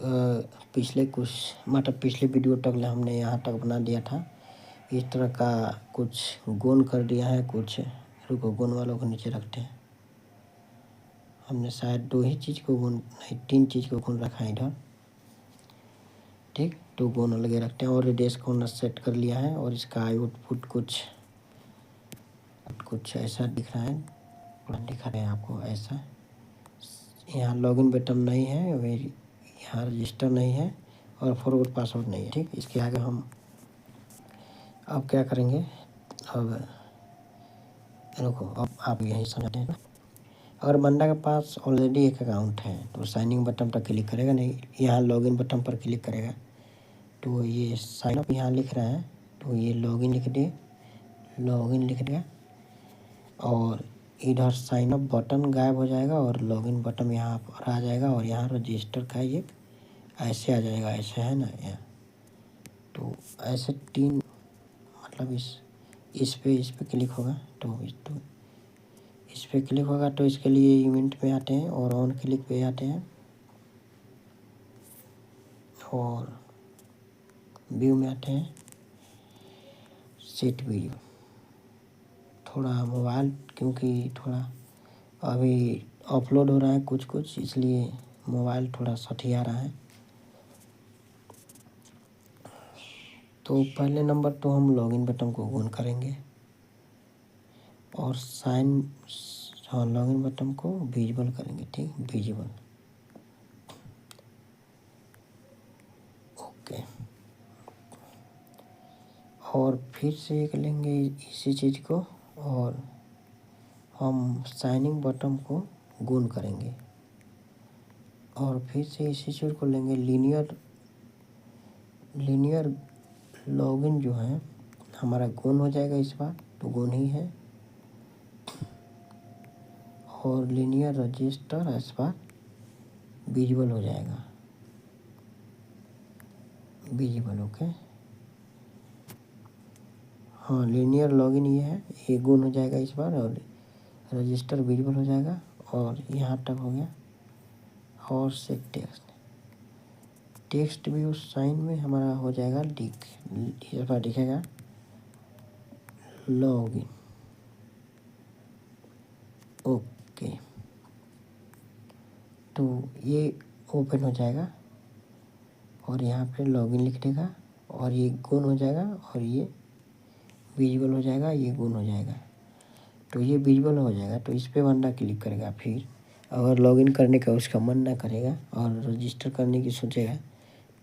पिछले कुछ मतलब पिछले वीडियो तक हमने यहाँ तक बना दिया था। इस तरह का कुछ गोल कर दिया है कुछ। रुको, गोल वालों को नीचे रखते हैं। हमने शायद 2 ही चीज़ को गोल नहीं 3 चीज़ को गोल रखा है इधर। ठीक, तो गोल लगे रखते हैं और रेडियस को सेट कर लिया है। और इसका आउटपुट कुछ ऐसा दिख रहा है, दिखा रहे हैं आपको ऐसा। यहाँ लॉगिन बटन नहीं है, वे यहाँ रजिस्टर नहीं है और फॉरवर्ड पासवर्ड नहीं है। ठीक, इसके आगे हम अब क्या करेंगे। अब रुको, अब आप यही समझते हैं ना। अगर बंदा के पास ऑलरेडी एक अकाउंट है तो साइनिंग बटन पर क्लिक करेगा नहीं, यहाँ लॉगिन बटन पर क्लिक करेगा तो ये साइन अप यहाँ लिख रहा है तो ये लॉगिन लिख दिए, लॉगिन लिख दिया और इधर साइन अप बटन गायब हो जाएगा और लॉगिन बटन यहाँ पर आ जाएगा और यहाँ रजिस्टर का ये ऐसे आ जाएगा, ऐसे है ना यहाँ। तो ऐसे 3 मतलब इस पे क्लिक होगा तो इस पे क्लिक होगा तो इसके लिए इवेंट में आते हैं और ऑन क्लिक पे आते हैं और व्यू में आते हैं, सेट व्यू। थोड़ा मोबाइल क्योंकि थोड़ा अभी अपलोड हो रहा है कुछ इसलिए मोबाइल थोड़ा सठिया रहा है। तो पहले नंबर तो हम लॉगिन बटन को ऑन करेंगे और लॉगिन बटन को विजिबल करेंगे। ठीक, विजिबल, ओके। और फिर से एक लेंगे इसी चीज़ को और हम साइनिंग बटन को गुण करेंगे और फिर से इसी चीज़ को लेंगे। लीनियर लॉगिन जो है हमारा गुण हो जाएगा इस बार, तो गुण ही है। और लीनियर रजिस्टर इस बार विजिबल हो जाएगा, विजिबल, ओके। हाँ, लीनियर लॉगिन ये है, ये गुण हो जाएगा इस बार और रजिस्टर विजिबल हो जाएगा और यहाँ तक हो गया। और सेट टेक्स्ट भी उस साइन में हमारा हो जाएगा, इस बार दिखेगा लॉगिन, ओके। तो ये ओपन हो जाएगा और यहाँ पे लॉगिन लिख देगा और ये गुण हो जाएगा और ये विजिबल हो जाएगा, ये गुण हो जाएगा। तो ये विजिबल हो जाएगा तो इस पे बंदा क्लिक करेगा। फिर अगर लॉगिन करने का उसका मन ना करेगा और रजिस्टर करने की सोचेगा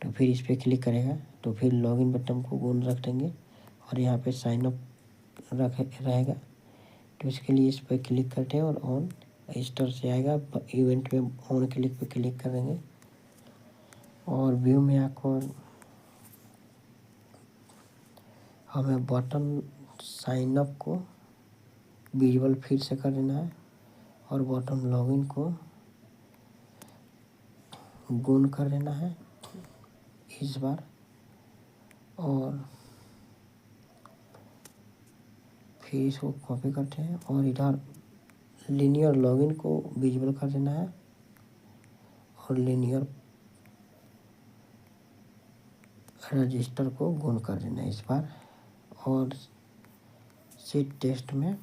तो फिर इस पे क्लिक करेगा तो फिर लॉगिन बटन को गुण रख देंगे और यहाँ पे साइन अप रहेगा। तो इसके लिए इस पर क्लिक करते हैं और ऑन रजिस्टर से आएगा। इवेंट में ऑन क्लिक पे क्लिक करेंगे और व्यू में आकर हमें बटन साइन अप को विजुअल फिर से कर देना है और बटन लॉगिन को गुण कर देना है इस बार और फिर इसको कॉपी करते हैं और इधर लीनियर लॉगिन को विजिबल कर देना है और लीनियर रजिस्टर को गुण कर देना है इस बार। और सीट टेस्ट में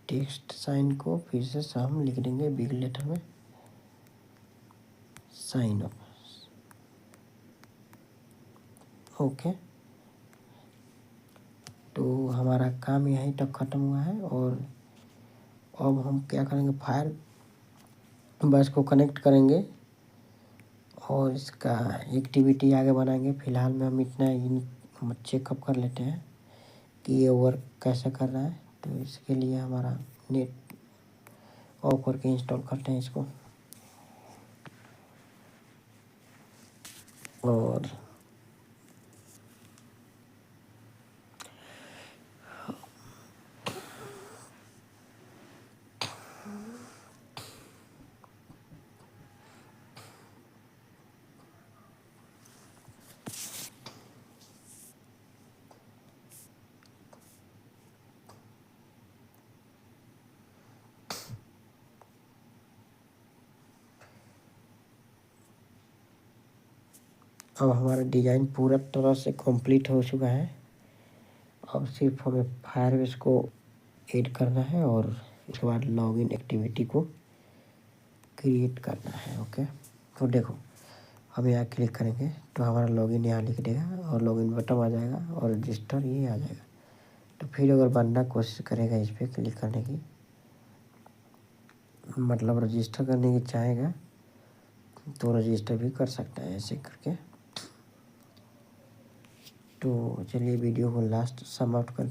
टेक्स्ट साइन को फिर से हम लिख देंगे बिग लेटर में, साइन अप, ओके। तो हमारा काम यहीं तक ख़त्म हुआ है और अब हम क्या करेंगे, फायर बस को कनेक्ट करेंगे और इसका एक्टिविटी आगे बनाएंगे। फ़िलहाल में हम इतना चेकअप कर लेते हैं कि ये वर्क कैसे कर रहा है। तो इसके लिए हमारा नेट ऑफ करके इंस्टॉल करते हैं इसको और अब हमारा डिज़ाइन पूरा तरह से कंप्लीट हो चुका है। अब सिर्फ हमें फायरबेस को ऐड करना है और उसके बाद लॉगिन एक्टिविटी को क्रिएट करना है। ओके, तो देखो हम यहाँ क्लिक करेंगे तो हमारा लॉगिन यहाँ लिख देगा और लॉगिन बटन आ जाएगा और रजिस्टर ये आ जाएगा। तो फिर अगर बंदा कोशिश करेगा इस पर क्लिक करने की, मतलब रजिस्टर करने की चाहेगा तो रजिस्टर भी कर सकता है ऐसे करके। तो चलिए वीडियो को लास्ट समाप्त कर